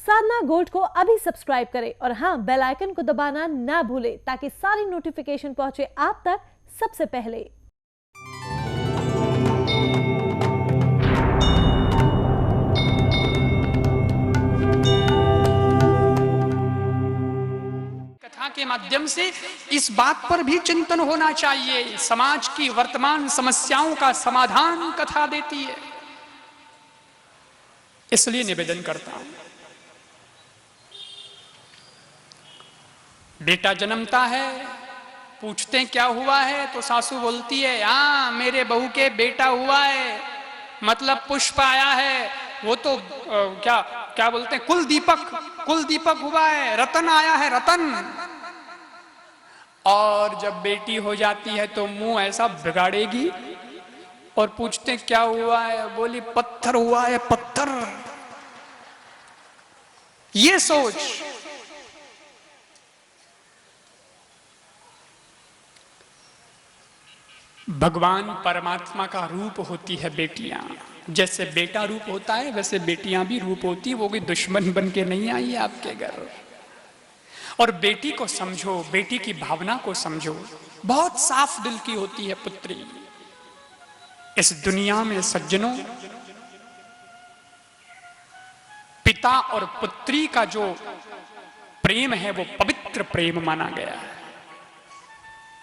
साधना gold को अभी subscribe करें और हाँ, बेल आइकन को दबाना ना भूलें ताकि सारी नोटिफिकेशन पहुंचे आप तक सबसे पहले। कथा के माध्यम से इस बात पर भी चिंतन होना चाहिए, समाज की वर्तमान समस्याओं का समाधान कथा देती है। इसलिए निवेदन करता हूं, बेटा जन्मता है, पूछते हैं क्या हुआ है, तो सासू बोलती है हाँ मेरे बहू के बेटा हुआ है, मतलब पुष्प आया है, वो तो क्या क्या बोलते हैं, कुल दीपक हुआ है, रतन आया है, रतन। और जब बेटी हो जाती है तो मुंह ऐसा बिगाड़ेगी और पूछते हैं क्या हुआ है, बोली पत्थर हुआ है, पत्थर। ये सोच भगवान परमात्मा का रूप होती है बेटियां। जैसे बेटा रूप होता है वैसे बेटियां भी रूप होती, वो कोई दुश्मन बन के नहीं आई है आपके घर। और बेटी को समझो, बेटी की भावना को समझो, बहुत साफ दिल की होती है पुत्री। इस दुनिया में सज्जनों, पिता और पुत्री का जो प्रेम है वो पवित्र प्रेम माना गया है।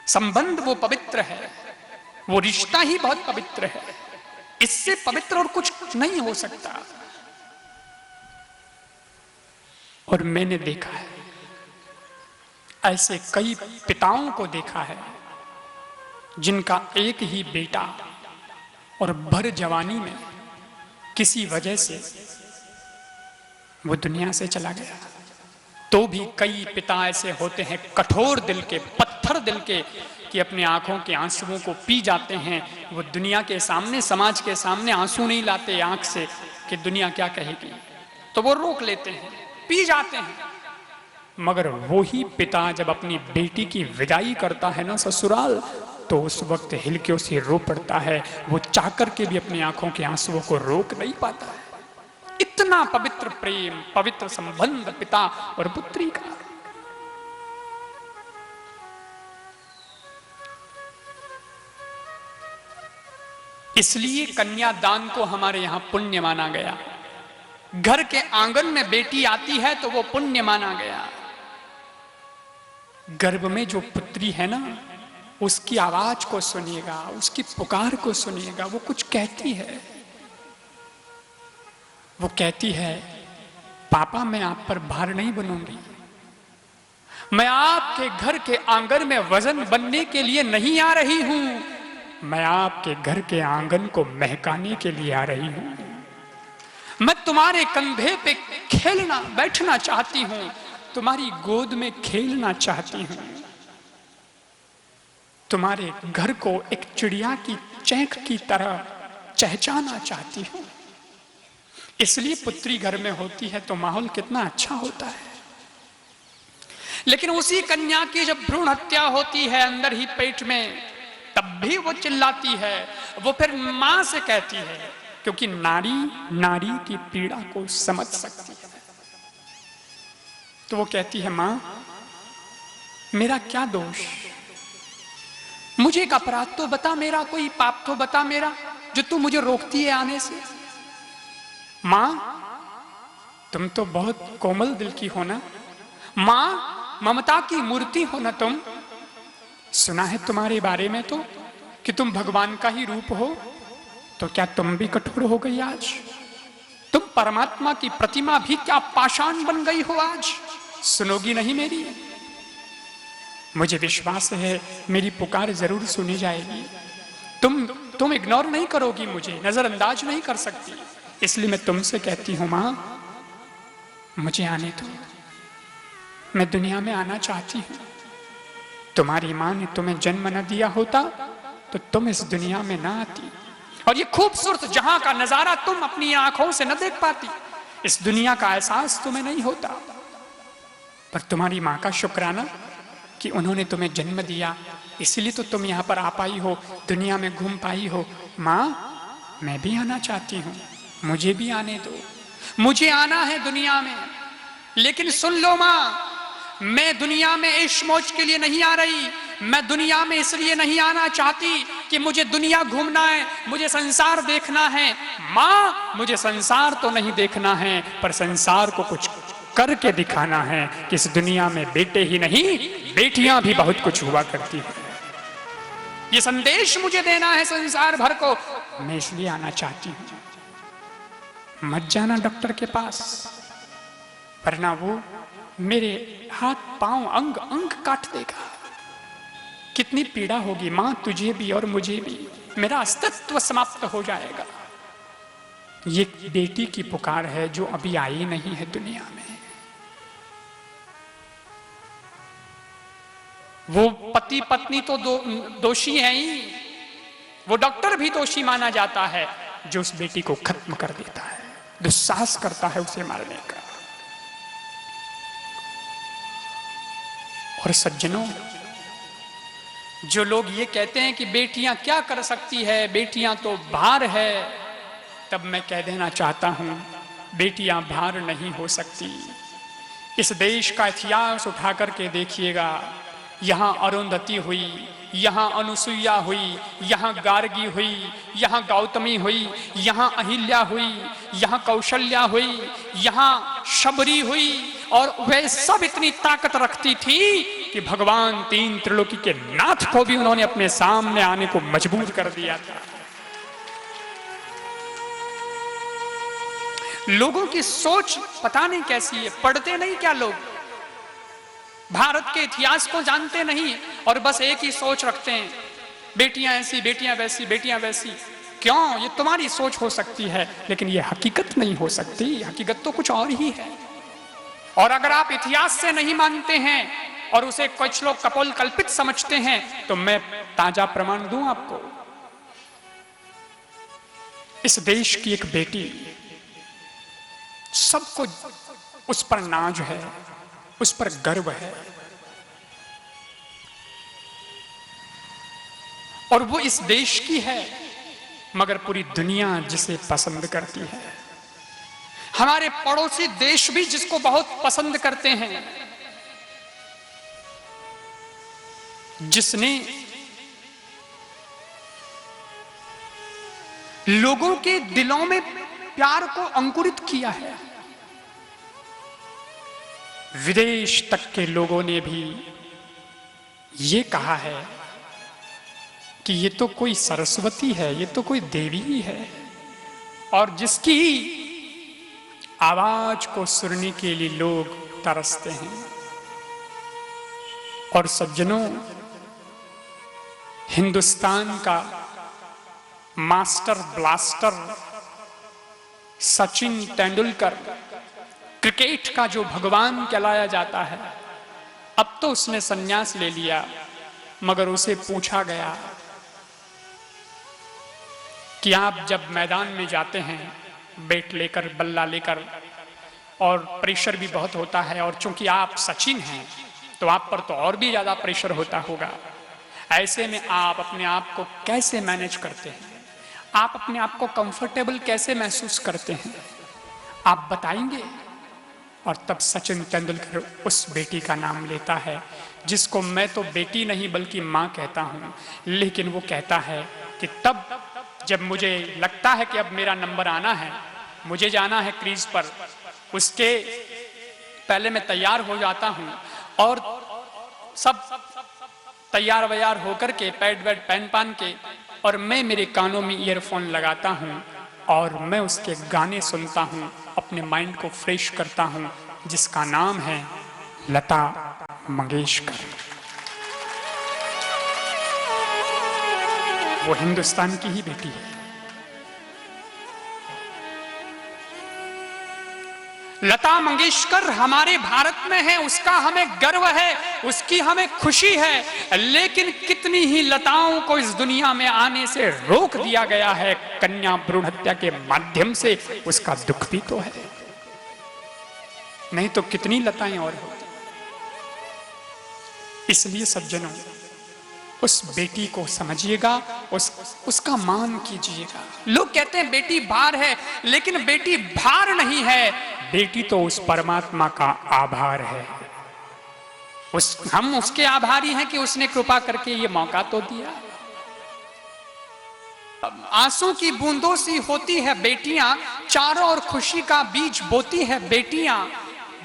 संबंध वो पवित्र है, वो रिश्ता ही बहुत पवित्र है, इससे पवित्र और कुछ नहीं हो सकता। और मैंने देखा है, ऐसे कई पिताओं को देखा है जिनका एक ही बेटा और भर जवानी में किसी वजह से वो दुनिया से चला गया। तो भी कई पिता ऐसे होते हैं कठोर दिल के, पत्थर दिल के, कि अपनी आंखों के आंसुओं को पी जाते हैं। वो दुनिया के सामने, समाज के सामने आंसू नहीं लाते आंख से कि दुनिया क्या कहेगी, तो वो रोक लेते हैं, पी जाते हैं। मगर वो ही पिता जब अपनी बेटी की विदाई करता है ना ससुराल, तो उस वक्त हिल के उसे रो पड़ता है। वो चाह करके भी अपनी आंखों के आंसुओं को रोक नहीं पाता है। इतना पवित्र प्रेम, पवित्र संबंध पिता और पुत्री का। इसलिए कन्यादान को हमारे यहां पुण्य माना गया। घर के आंगन में बेटी आती है तो वो पुण्य माना गया। गर्भ में जो पुत्री है ना, उसकी आवाज को सुनिएगा, उसकी पुकार को सुनिएगा। वो कुछ कहती है, वो कहती है पापा मैं आप पर भार नहीं बनूंगी, मैं आपके घर के आंगन में वजन बनने के लिए नहीं आ रही हूं, मैं आपके घर के आंगन को महकाने के लिए आ रही हूं। मैं तुम्हारे कंधे पे खेलना, बैठना चाहती हूं, तुम्हारी गोद में खेलना चाहती हूं, तुम्हारे घर को एक चिड़िया की चैंक की तरह चहचाना चाहती हूं। इसलिए पुत्री घर में होती है तो माहौल कितना अच्छा होता है। लेकिन उसी कन्या की जब भ्रूण हत्या होती है अंदर ही पेट में, तब भी वो चिल्लाती है। वो फिर मां से कहती है, क्योंकि नारी नारी की पीड़ा को समझ सकती है। तो वो कहती है मां मेरा क्या दोष, मुझे एक अपराध तो बता, मेरा कोई पाप तो बता मेरा, जो तू मुझे रोकती है आने से। मां तुम तो बहुत कोमल दिल की हो ना, मां ममता की मूर्ति हो ना तुम। सुना है तुम्हारे बारे में तो कि तुम भगवान का ही रूप हो, तो क्या तुम भी कठोर हो गई आज? तुम परमात्मा की प्रतिमा भी क्या पाषाण बन गई हो आज? सुनोगी नहीं मेरी? मुझे विश्वास है मेरी पुकार जरूर सुनी जाएगी। तुम इग्नोर नहीं करोगी, मुझे नजरअंदाज नहीं कर सकती। इसलिए मैं तुमसे कहती हूं मां मुझे आने दो, मैं दुनिया में आना चाहती हूं। तुम्हारी मां ने तुम्हें जन्म न दिया होता तो तुम इस दुनिया में ना आती, और ये खूबसूरत जहां का नजारा तुम अपनी आंखों से न देख पाती, इस दुनिया का एहसास तुम्हें नहीं होता। पर तुम्हारी मां का शुक्राना कि उन्होंने तुम्हें जन्म दिया, इसलिए तो तुम यहां पर आ पाई हो, दुनिया में घूम पाई हो। मां मैं भी आना चाहती हूं, मुझे भी आने दो, मुझे आना है दुनिया में। लेकिन सुन लो मां, मैं दुनिया में ऐश मौज के लिए नहीं आ रही, मैं दुनिया में इसलिए नहीं आना चाहती कि मुझे दुनिया घूमना है, मुझे संसार देखना है। मां, मुझे संसार तो नहीं देखना है, पर संसार को कुछ करके दिखाना है कि इस दुनिया में बेटे ही नहीं, बेटियां भी बहुत कुछ हुआ करती है। ये संदेश मुझे देना है संसार भर को, मैं इसलिए आना चाहती हूं। मत जाना डॉक्टर के पास, वरना वो मेरे हाथ पांव अंग अंग काट देगा। कितनी पीड़ा होगी मां, तुझे भी और मुझे भी, मेरा अस्तित्व समाप्त हो जाएगा। ये बेटी की पुकार है जो अभी आई नहीं है दुनिया में। वो पति पत्नी तो दोषी है ही, वो डॉक्टर भी दोषी माना जाता है जो उस बेटी को खत्म कर देता है, दुस्साहस करता है उसे मारने का। और सज्जनों, जो लोग ये कहते हैं कि बेटियां क्या कर सकती है, बेटियां तो भार है, तब मैं कह देना चाहता हूं, बेटियां भार नहीं हो सकती। इस देश का इतिहास उठा करके देखिएगा, यहां अरुंधति हुई, यहां अनुसुईया हुई, यहां गार्गी हुई, यहां गौतमी हुई, यहां अहिल्या हुई, यहां कौशल्या हुई, यहां शबरी हुई, और वे सब इतनी ताकत रखती थी कि भगवान तीन त्रिलोकी के नाथ को भी उन्होंने अपने सामने आने को मजबूर कर दिया था। लोगों की सोच पता नहीं कैसी है, पढ़ते नहीं क्या लोग, भारत के इतिहास को जानते नहीं, और बस एक ही सोच रखते हैं, बेटियां ऐसी, बेटियां वैसी, बेटियां वैसी। क्यों? ये तुम्हारी सोच हो सकती है, लेकिन ये हकीकत नहीं हो सकती, हकीकत तो कुछ और ही है। और अगर आप इतिहास से नहीं मानते हैं और उसे कुछ लोग कपोल कल्पित समझते हैं, तो मैं ताजा प्रमाण दूं आपको। इस देश की एक बेटी, सबको उस पर नाज है, उस पर गर्व है, और वो इस देश की है, मगर पूरी दुनिया जिसे पसंद करती है। हमारे पड़ोसी देश भी जिसको बहुत पसंद करते हैं, जिसने लोगों के दिलों में प्यार को अंकुरित किया है। विदेश तक के लोगों ने भी ये कहा है कि ये तो कोई सरस्वती है, ये तो कोई देवी ही है, और जिसकी आवाज को सुनने के लिए लोग तरसते हैं। और सज्जनों, हिंदुस्तान का master blaster Sachin Tendulkar, cricket का जो भगवान कहलाया जाता है, अब तो उसने संन्यास ले लिया, मगर उसे पूछा गया कि आप जब मैदान में जाते हैं बैट लेकर, बल्ला लेकर, और प्रेशर भी बहुत होता है, और चूंकि आप सचिन हैं तो आप पर तो और भी ज्यादा प्रेशर होता होगा, ऐसे में आप अपने आप को कैसे मैनेज करते हैं, आप अपने आप को कंफर्टेबल कैसे महसूस करते हैं, आप बताएंगे? और तब सचिन तेंदुलकर उस बेटी का नाम लेता है, जिसको मैं तो बेटी नहीं बल्कि मां कहता हूं, लेकिन वो कहता है कि तब जब मुझे लगता है कि अब मेरा नंबर आना है, मुझे जाना है क्रीज पर, उसके पहले मैं तैयार हो जाता हूं, और सब तैयार वैयार होकर के पैड वैड पहन पान के, और मैं मेरे कानों में ईयरफोन लगाता हूं और मैं उसके गाने सुनता हूं, अपने माइंड को फ्रेश करता हूं, जिसका नाम है लता मंगेशकर। वो हिंदुस्तान की ही बेटी है। लता मंगेशकर हमारे भारत में है, उसका हमें गर्व है, उसकी हमें खुशी है, लेकिन कितनी ही लताओं को इस दुनिया में आने से रोक दिया गया है कन्या भ्रूण हत्या के माध्यम से। उसका दुख भी तो है, नहीं तो कितनी लताएं और होती। इसलिए सज्जनों, उस बेटी को समझिएगा, उसका मान कीजिएगा। लोग कहते हैं बेटी भार है, लेकिन बेटी भार नहीं है, बेटी तो उस परमात्मा का आभार है। हम उसके आभारी हैं कि उसने कृपा करके ये मौका तो दिया। आंसू की बूंदों सी होती है बेटियां, चारों ओर खुशी का बीज बोती है बेटियां।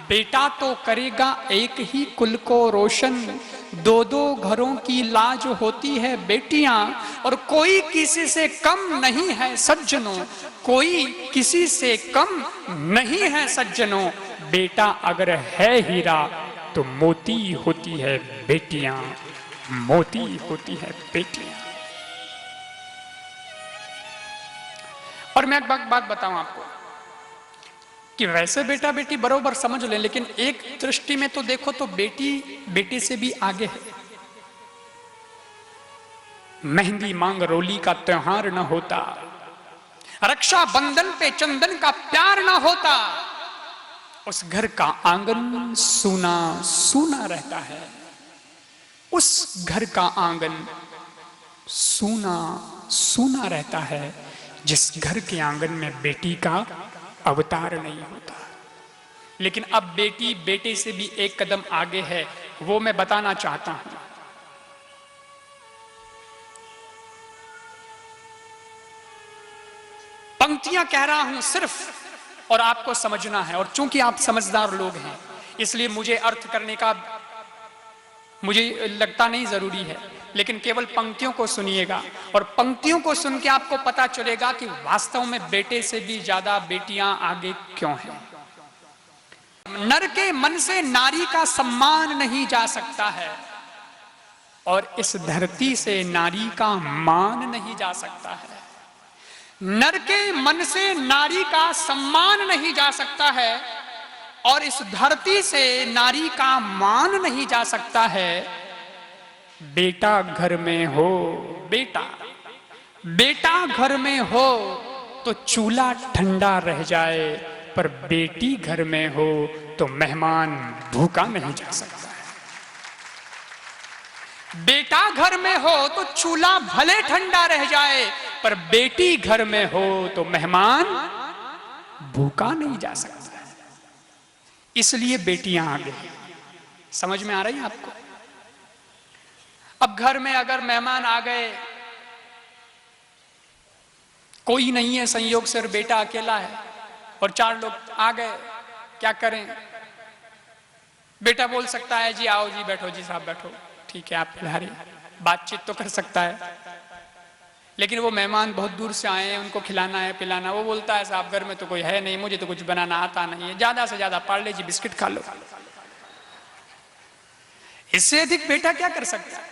बेटा तो करेगा एक ही कुल को रोशन, दो दो घरों की लाज होती है बेटियां। और कोई किसी से कम नहीं है सज्जनों, कोई किसी से कम नहीं है सज्जनों। बेटा अगर है हीरा तो मोती होती है बेटियां, मोती होती है बेटियां। और मैं एक बात बताऊं आपको कि वैसे बेटा बेटी बरोबर समझ लें, लेकिन एक दृष्टि में तो देखो तो बेटी बेटे से भी आगे है। मेहंदी मांग रोली का त्योहार न होता, रक्षा बंधन पे चंदन का प्यार न होता, उस घर का आंगन सूना सूना रहता है। उस घर का आंगन सूना सूना रहता है जिस घर के आंगन में बेटी का अवतार नहीं होता। लेकिन अब बेटी बेटे से भी एक कदम आगे है, वो मैं बताना चाहता हूं। पंक्तियां कह रहा हूं सिर्फ, और आपको समझना है। और चूंकि आप समझदार लोग हैं इसलिए मुझे अर्थ करने का मुझे लगता नहीं जरूरी है, लेकिन केवल पंक्तियों को सुनिएगा और पंक्तियों को सुन के आपको पता चलेगा कि वास्तव में बेटे से भी ज्यादा बेटियां आगे क्यों हैं। नर के मन से नारी का सम्मान नहीं जा सकता है और इस धरती से नारी का मान नहीं जा सकता है। नर के मन से नारी का सम्मान नहीं जा सकता है और इस धरती से नारी का मान नहीं जा सकता है। बेटा घर में हो, बेटा घर में हो तो चूल्हा ठंडा रह जाए, पर बेटी घर में हो तो मेहमान भूखा नहीं जा सकता है। बेटा घर में हो तो चूल्हा भले ठंडा रह जाए, पर बेटी घर में हो तो मेहमान भूखा नहीं जा सकता है। इसलिए बेटियां आगे। समझ में आ रही है आपको? अब घर में अगर मेहमान आ गए, कोई नहीं है संयोग से, बेटा अकेला है और 4 लोग आ गए, क्या करें? बेटा बोल सकता है जी आओ जी बैठो जी साहब बैठो, ठीक है आप बिहारी, बातचीत तो कर सकता है। लेकिन वो मेहमान बहुत दूर से आए हैं, उनको खिलाना है पिलाना, वो बोलता है साहब घर में तो कोई है नहीं, मुझे तो कुछ बनाना आता नहीं है, ज्यादा से ज्यादा पार्ले जी बिस्किट खा लो। इससे अधिक बेटा क्या कर सकता है?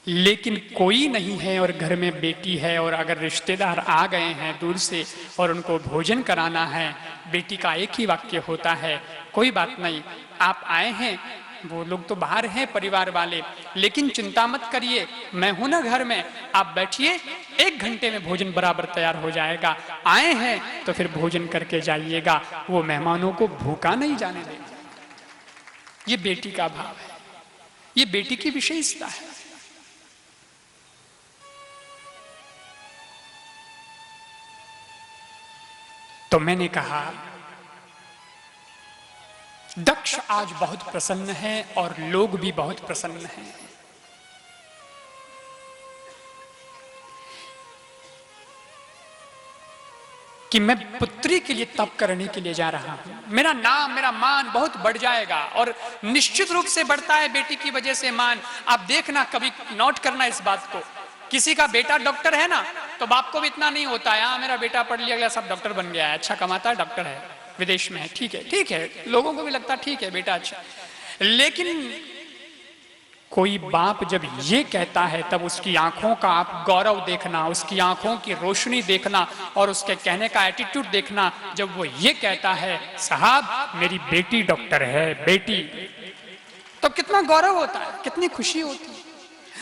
लेकिन कोई नहीं है और घर में बेटी है, और अगर रिश्तेदार आ गए हैं दूर से और उनको भोजन कराना है, बेटी का एक ही वाक्य होता है, कोई बात नहीं आप आए हैं, वो लोग तो बाहर हैं परिवार वाले, लेकिन चिंता मत करिए, मैं हूं ना घर में, आप बैठिए, 1 घंटे में भोजन बराबर तैयार हो जाएगा। आए हैं तो फिर भोजन करके जाइएगा, वो मेहमानों को भूखा नहीं जाने देगा। ये बेटी का भाव है, ये बेटी की विशेषता है। तो मैंने कहा दक्ष आज बहुत प्रसन्न है और लोग भी बहुत प्रसन्न हैं। कि मैं पुत्री के लिए तप करने के लिए जा रहा हूं, मेरा नाम मेरा मान बहुत बढ़ जाएगा, और निश्चित रूप से बढ़ता है बेटी की वजह से मान। आप देखना, कभी नोट करना इस बात को, किसी का बेटा डॉक्टर है ना तो बाप को भी इतना नहीं होता है, हाँ मेरा बेटा पढ़ लिया गया सब डॉक्टर बन गया है, अच्छा कमाता है, डॉक्टर है, विदेश में है, ठीक है, लोगों को भी लगता ठीक है बेटा अच्छा। लेकिन कोई बाप जब ये कहता है तब उसकी आंखों का आप गौरव देखना, उसकी आंखों की रोशनी देखना और उसके कहने का एटीट्यूड देखना। जब वो ये कहता है साहब मेरी बेटी डॉक्टर है, बेटी, तो कितना गौरव होता है, कितनी खुशी होती है।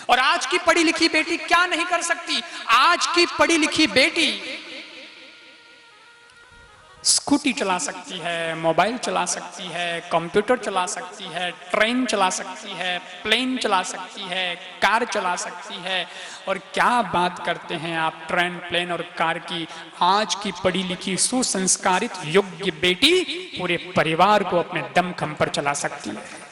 और आज की पढ़ी लिखी बेटी क्या नहीं कर सकती? आज की पढ़ी लिखी बेटी स्कूटी चला सकती है, मोबाइल चला सकती है, कंप्यूटर चला सकती है, ट्रेन चला सकती है, प्लेन चला सकती है, कार चला सकती है। और क्या बात करते हैं आप ट्रेन, प्लेन और कार की। आज की पढ़ी लिखी सुसंस्कारित योग्य बेटी पूरे परिवार को अपने दमखम पर चला सकती है।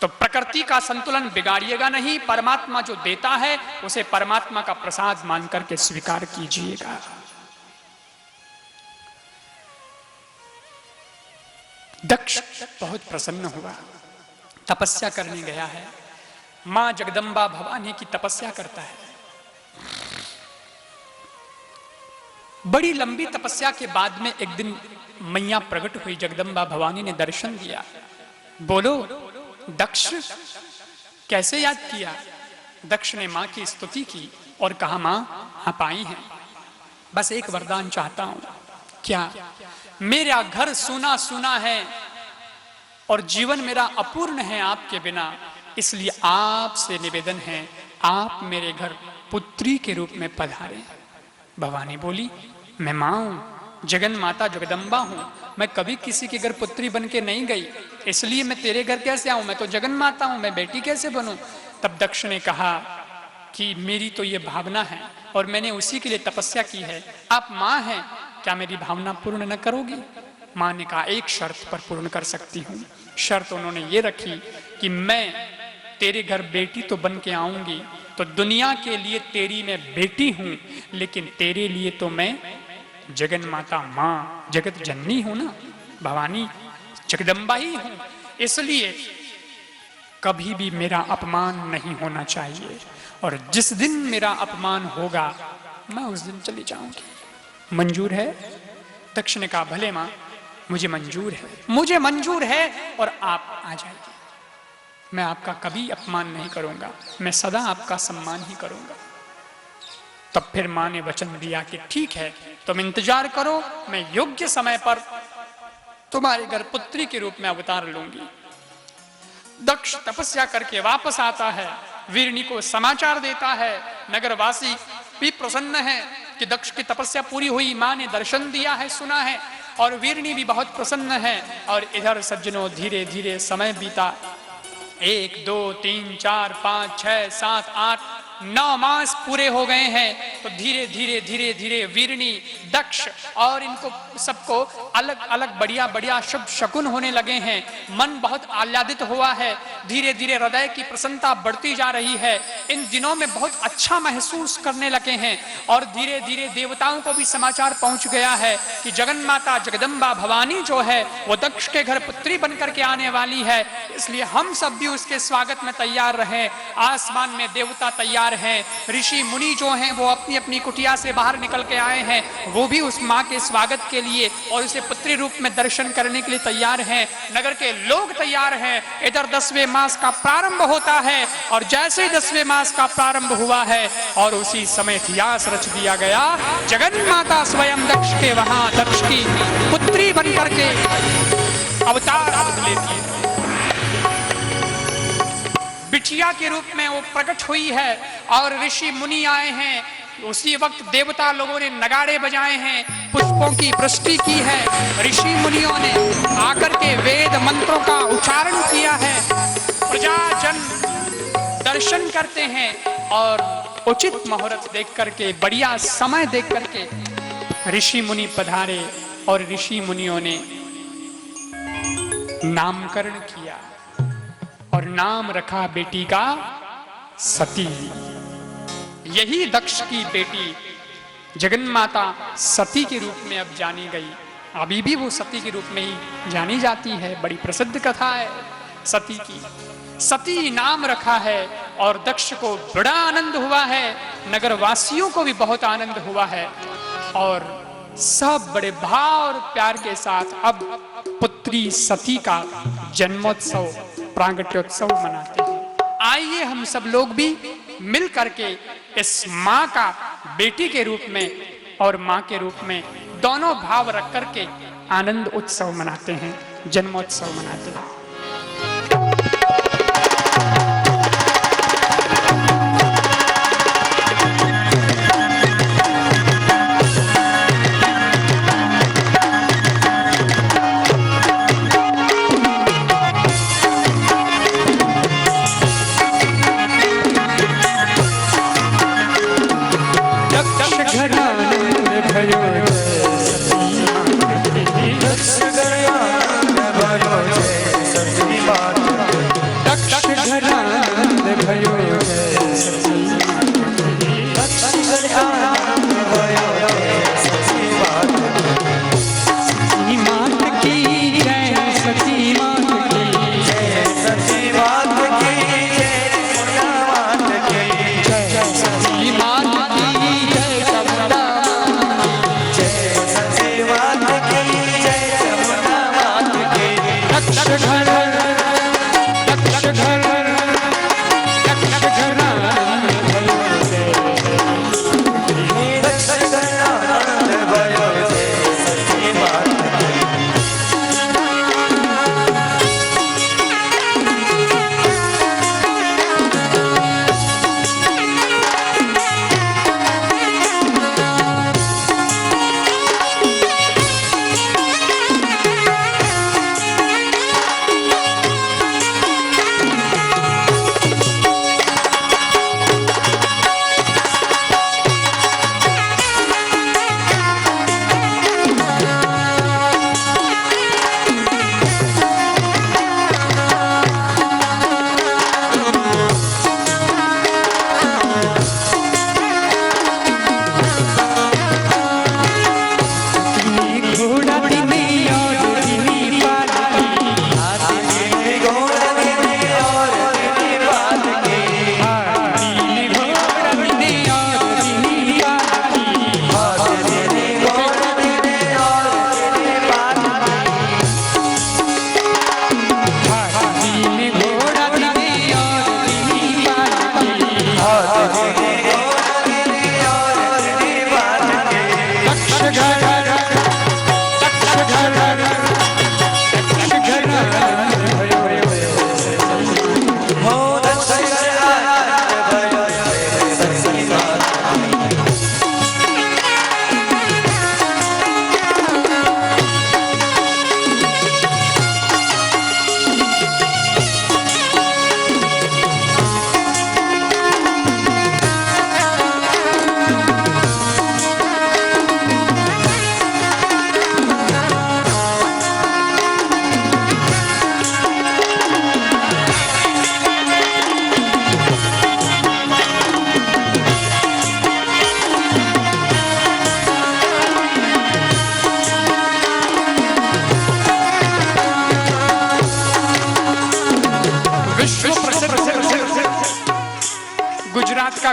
तो प्रकृति का संतुलन बिगाड़िएगा नहीं। परमात्मा जो देता है उसे परमात्मा का प्रसाद मान करके स्वीकार कीजिएगा। दक्ष बहुत प्रसन्न हुआ, तपस्या करने गया है। मां जगदम्बा भवानी की तपस्या करता है। बड़ी लंबी तपस्या के बाद में एक दिन मैया प्रकट हुई, जगदम्बा भवानी ने दर्शन दिया। बोलो दक्ष, कैसे याद किया? दक्ष ने मां की स्तुति की और कहा, मां आप आई हैं, बस एक वरदान चाहता हूं। क्या? मेरा घर सूना सूना है और जीवन मेरा अपूर्ण है आपके बिना, इसलिए आपसे निवेदन है आप मेरे घर पुत्री के रूप में पधारें। भवानी बोली, मैं मां हूं, जगन माता जगदम्बा हूं, मैं कभी किसी के घर पुत्री बन के नहीं गई, इसलिए मैं तेरे घर कैसे आऊं? मैं तो जगन माता हूं, मैं बेटी कैसे बनूं? तब दक्ष ने कहा कि मेरी तो ये भावना है और मैंने उसी के लिए तपस्या की है। आप मां हैं, क्या मेरी भावना पूर्ण न करोगी? मां ने कहा, एक शर्त पर पूर्ण कर सकती हूं। शर्त उन्होंने ये रखी कि मैं तेरे घर बेटी तो बन के आऊंगी, तो दुनिया के लिए तेरी मैं बेटी हूं, लेकिन तेरे लिए तो मैं जगन माता, मां, जगत जननी हूं ना, भवानी जगदम्बा ही हूं, इसलिए कभी भी मेरा अपमान नहीं होना चाहिए, और जिस दिन मेरा अपमान होगा मैं उस दिन चली जाऊंगी। मंजूर है? दक्ष ने कहा, भले मां, मुझे मंजूर है, मुझे मंजूर है, और आप आ जाइए। मैं आपका कभी अपमान नहीं करूंगा, मैं सदा आपका सम्मान ही करूंगा। तब फिर मां ने वचन दिया कि ठीक है, तुम इंतजार करो, मैं योग्य समय पर तुम्हारे घर पुत्री के रूप में अवतार लूंगी। दक्ष तपस्या करके वापस आता है, वीरनी को समाचार देता है। नगरवासी भी प्रसन्न है कि दक्ष की तपस्या पूरी हुई, मां ने दर्शन दिया है, सुना है, और वीरनी भी बहुत प्रसन्न है। और इधर सज्जनों धीरे धीरे समय बीता। 1 2 3 4 5 6 7 8 9 मास पूरे हो गए हैं। तो धीरे धीरे धीरे धीरे वीरनी, दक्ष और इनको सबको अलग अलग बढ़िया बढ़िया शुभ शकुन होने लगे हैं। मन बहुत आह्लादित हुआ है, धीरे धीरे हृदय की प्रसन्नता बढ़ती जा रही है। इन दिनों में बहुत अच्छा महसूस करने लगे हैं, और धीरे धीरे देवताओं को भी समाचार पहुंच गया है कि जगन माता जगदम्बा भवानी जो है वो दक्ष के घर पुत्री बनकर के आने वाली है, इसलिए हम सब भी उसके स्वागत में तैयार रहे। आसमान में देवता तैयार हैं, ऋषि मुनि जो हैं वो अपनी अपनी कुटिया से बाहर निकल के आए हैं, वो भी उस माँ के स्वागत के लिए और उसे पुत्री रूप में दर्शन करने के लिए तैयार हैं। नगर के लोग तैयार हैं। इधर 10वें मास का प्रारंभ होता है, और जैसे 10वें मास का प्रारंभ हुआ है और उसी समय इतिहास रच दिया गया। जगन माता स्वयं दक्ष के वहां दक्ष की पुत्री बनकर के अवतार लेती है, बिटिया के रूप में वो प्रकट हुई है, और ऋषि मुनि आए हैं। उसी वक्त देवता लोगों ने नगाड़े बजाए हैं, पुष्पों की वृष्टि की है, ऋषि मुनियों ने आकर के वेद मंत्रों का उच्चारण किया है। प्रजाजन दर्शन करते हैं, और उचित मुहूर्त देख करके, बढ़िया समय देख करके ऋषि मुनि पधारे, और ऋषि मुनियों ने नामकरण किया और नाम रखा बेटी का सती। यही दक्ष की बेटी जगन माता सती के रूप में अब जानी गई। अभी भी वो सती के रूप में ही जानी जाती है। बड़ी प्रसिद्ध कथा है सती की। सती नाम रखा है, और दक्ष को बड़ा आनंद हुआ है, नगरवासियों को भी बहुत आनंद हुआ है, और सब बड़े भाव और प्यार के साथ अब पुत्री सती का जन्मोत्सव, प्रागट्योत्सव मनाते हैं। आइए हम सब लोग भी मिल करके इस माँ का बेटी के रूप में और माँ के रूप में दोनों भाव रख करके आनंद उत्सव मनाते हैं, जन्मोत्सव मनाते हैं।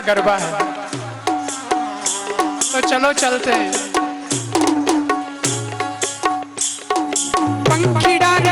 का गरबा है, तो चलो चलते हैं। पंखी डाले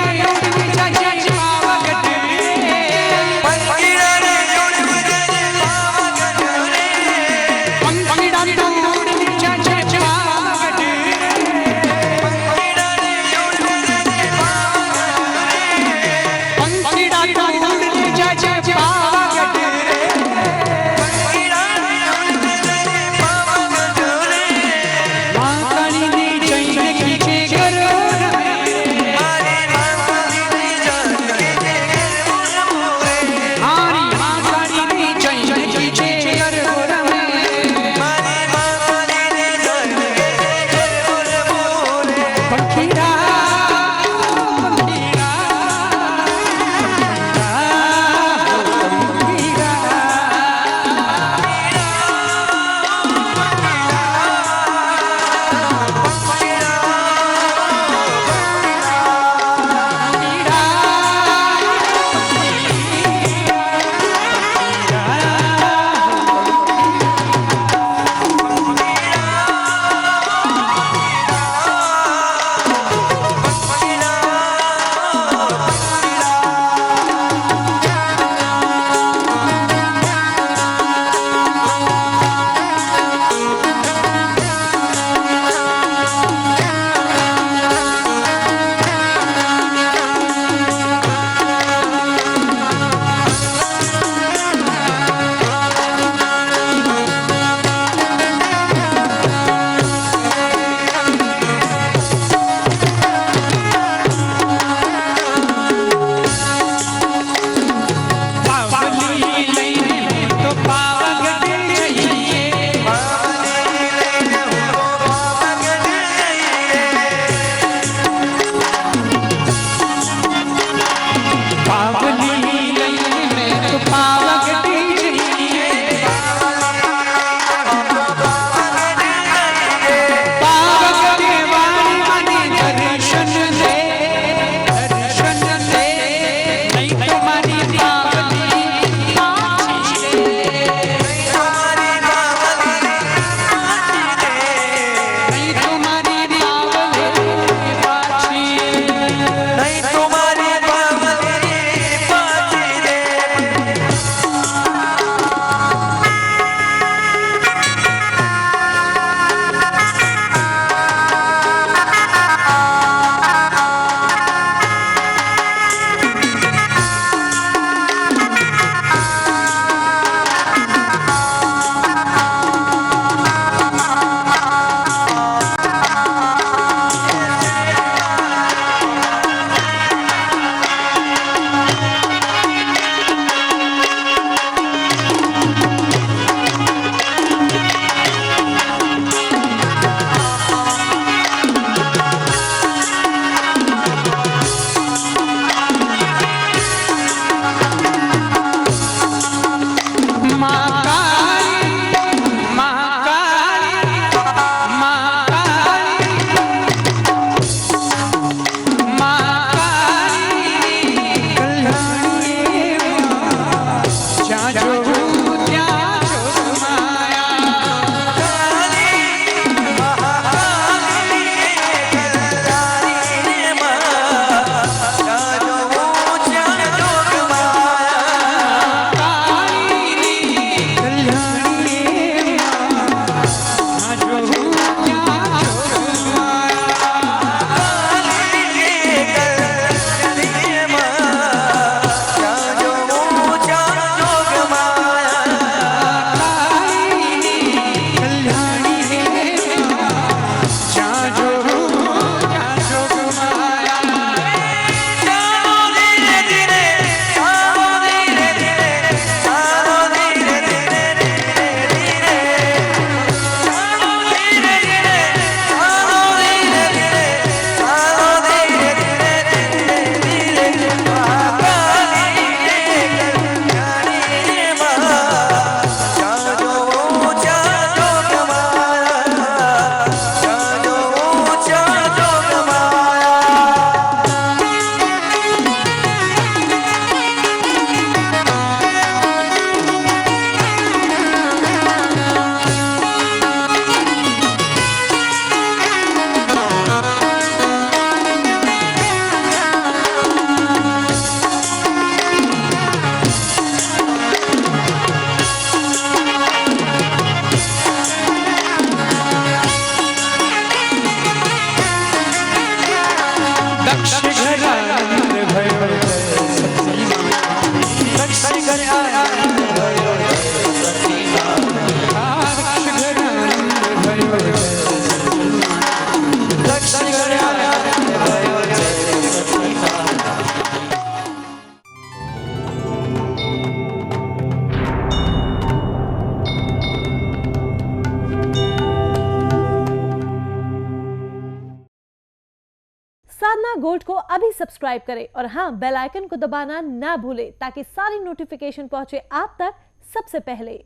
गोल्ड को अभी सब्सक्राइब करें और हाँ, बेल आइकन को दबाना ना भूलें ताकि सारी नोटिफिकेशन पहुंचे आप तक सबसे पहले।